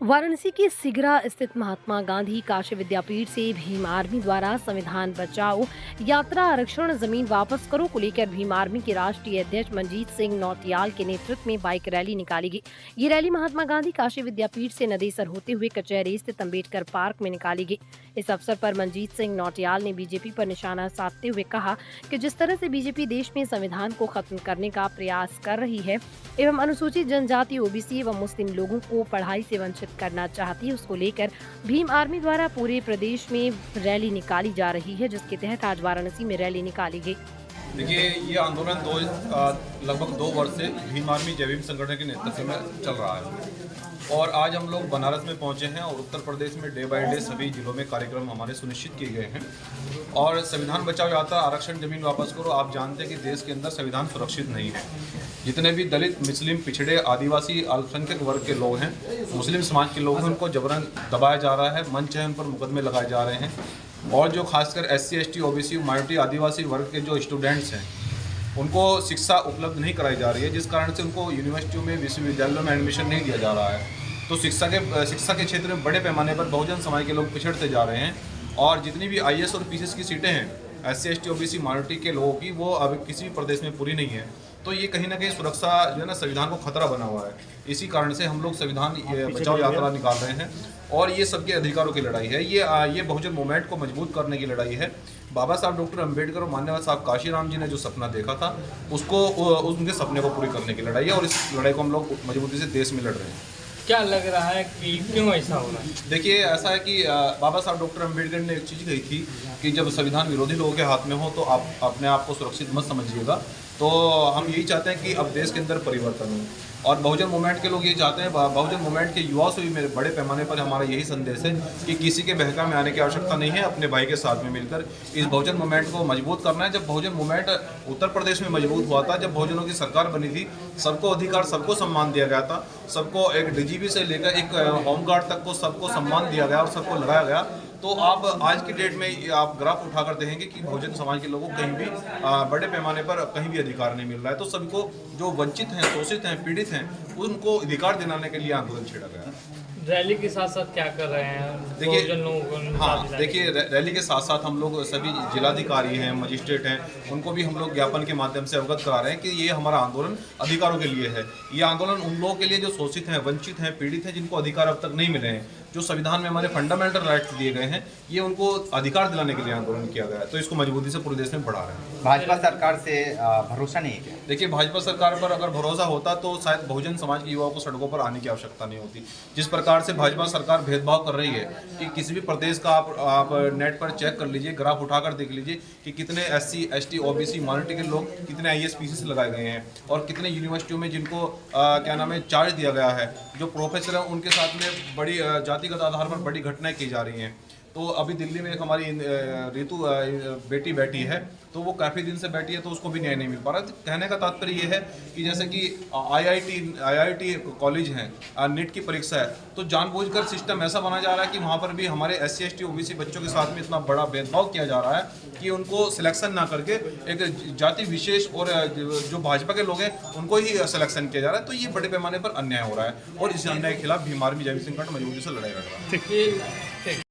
वाराणसी के सिगरा स्थित महात्मा गांधी काशी विद्यापीठ से भीम आर्मी द्वारा संविधान बचाओ यात्रा आरक्षण जमीन वापस करो को लेकर भीम आर्मी के राष्ट्रीय अध्यक्ष मंजीत सिंह नौटियाल के नेतृत्व में बाइक रैली निकाली गई। ये रैली महात्मा गांधी काशी विद्यापीठ से नदेसर होते हुए कचहरी स्थित अम्बेडकर पार्क में निकाली गई। इस अवसर पर मंजीत सिंह नौटियाल ने बीजेपी पर निशाना साधते हुए कहा कि जिस तरह से बीजेपी देश में संविधान को खत्म करने का प्रयास कर रही है एवं अनुसूचित जनजाति, ओबीसी एवं मुस्लिम लोगों को पढ़ाई से वंचित करना चाहती है, उसको लेकर भीम आर्मी द्वारा पूरे प्रदेश में रैली निकाली जा रही है, जिसके तहत आज वाराणसी में रैली निकाली गई। देखिए, ये आंदोलन लगभग 2 वर्ष से भीम आर्मी जय भीम संगठन के नेतृत्व में चल रहा है और आज हम लोग बनारस में पहुंचे हैं और उत्तर प्रदेश में डे बाय डे सभी जिलों में कार्यक्रम हमारे सुनिश्चित किए गए हैं। और संविधान बचाओ यात्रा आरक्षण जमीन वापस करो, आप जानते हैं कि देश के अंदर संविधान सुरक्षित नहीं है। जितने भी दलित, मुस्लिम, पिछड़े, आदिवासी, अल्पसंख्यक वर्ग के लोग हैं, मुस्लिम समाज के लोग हैं, उनको जबरन दबाया जा रहा है, मंच है, उन पर मुकदमे लगाए जा रहे हैं। और जो खासकर SC, ST, OBC, माइनॉरिटी, आदिवासी वर्ग के जो स्टूडेंट्स हैं उनको शिक्षा उपलब्ध नहीं कराई जा रही है, जिस कारण से उनको यूनिवर्सिटियों में, विश्वविद्यालयों में एडमिशन नहीं दिया जा रहा है। तो शिक्षा के क्षेत्र में बड़े पैमाने पर बहुजन समाज के लोग पिछड़ते जा रहे हैं और जितनी भी IAS और PCS की सीटें हैं SC, ST, OBC, माइनॉरिटी के लोगों की, वो अब किसी भी प्रदेश में पूरी नहीं है। तो ये कहीं ना कहीं सुरक्षा जो है ना, संविधान को खतरा बना हुआ है। इसी कारण से हम लोग संविधान बचाओ यात्रा निकाल रहे हैं और ये सबके अधिकारों की लड़ाई है। ये बहुजन मूवमेंट को मजबूत करने की लड़ाई है। बाबा साहब डॉक्टर अम्बेडकर और मान्यवर साहब काशीराम जी ने जो सपना देखा था, उनके सपने को पूरी करने की लड़ाई है और इस लड़ाई को हम लोग मजबूती से देश में लड़ रहे हैं। क्या लग रहा है कि क्यों ऐसा हो रहा है? देखिए, ऐसा है कि बाबा साहब डॉक्टर अम्बेडकर ने एक चीज़ कही थी कि जब संविधान विरोधी लोगों के हाथ में हो तो आप अपने आप को सुरक्षित मत समझिएगा। तो हम यही चाहते हैं कि अब देश के अंदर परिवर्तन हो और बहुजन मूवमेंट के लोग ये चाहते हैं। बहुजन मूवमेंट के युवाओं से भी मेरे बड़े पैमाने पर हमारा यही संदेश है कि किसी के बहका में आने की आवश्यकता नहीं है। अपने भाई के साथ में मिलकर इस बहुजन मूवमेंट को मजबूत करना है। जब बहुजन मूवमेंट उत्तर प्रदेश में मजबूत हुआ था, जब बहुजनों की सरकार बनी थी, सबको अधिकार, सबको सम्मान दिया गया था, सबको एक DGP से लेकर एक होमगार्ड तक को सबको सम्मान दिया गया और सबको लगाया गया। तो आप आज की डेट में आप ग्राफ उठाकर देखेंगे कि बहुजन समाज के लोगों को कहीं भी बड़े पैमाने पर कहीं भी अधिकार नहीं मिल रहा है। तो सभी को, जो वंचित हैं, शोषित हैं, पीड़ित हैं, उनको अधिकार दिलाने के लिए आंदोलन छेड़ा गया है। रैली के साथ साथ क्या कर रहे हैं? देखिए, रैली के साथ साथ हम लोग सभी जिलाधिकारी हैं, मजिस्ट्रेट हैं, उनको भी हम लोग ज्ञापन के माध्यम से अवगत करा रहे हैं कि ये हमारा आंदोलन अधिकारों के लिए है। ये आंदोलन उन लोगों के लिए जो शोषित हैं, वंचित हैं, पीड़ित हैं, जिनको अधिकार अब तक नहीं मिले हैं, जो संविधान में हमारे फंडामेंटल राइट्स दिए गए हैं, ये उनको अधिकार दिलाने के लिए आंदोलन किया गया है। तो इसको मजबूती से पूरे देश में बढ़ा रहे हैं। भाजपा सरकार से भरोसा नहीं है क्या? देखिए, भाजपा सरकार पर अगर भरोसा होता तो शायद बहुजन समाज के युवाओं को सड़कों पर आने की आवश्यकता नहीं होती। जिस प्रकार से भाजपा सरकार भेदभाव कर रही है कि किसी भी प्रदेश का आप नेट पर चेक कर लीजिए, ग्राफ उठाकर देख लीजिए कि कितने SC, ST, OBC, माइनॉरिटी के लोग, कितने IAS, PCS लगाए गए हैं और कितने यूनिवर्सिटियों में जिनको क्या नाम है, चार्ज दिया गया है, जो प्रोफेसर हैं उनके साथ में बड़ी जातिगत आधार पर बड़ी घटनाएं की जा रही हैं। तो अभी दिल्ली में एक हमारी ऋतु बेटी बैठी है, तो वो काफ़ी दिन से बैठी है, तो उसको भी न्याय नहीं मिल पा रहा। तो कहने का तात्पर्य ये है कि जैसे कि IIT कॉलेज हैं, NET की परीक्षा है, तो जानबूझकर सिस्टम ऐसा बना जा रहा है कि वहाँ पर भी हमारे SC, ST, OBC बच्चों के साथ में इतना बड़ा भेदभाव किया जा रहा है कि उनको सिलेक्शन ना करके एक जाति विशेष और जो भाजपा के लोग हैं उनको ही सिलेक्शन किया जा रहा है। तो ये बड़े पैमाने पर अन्याय हो रहा है और इस अन्याय के खिलाफ भीम आर्मी जय भीम संगठन मजबूती से लड़ाई लड़ रहा है।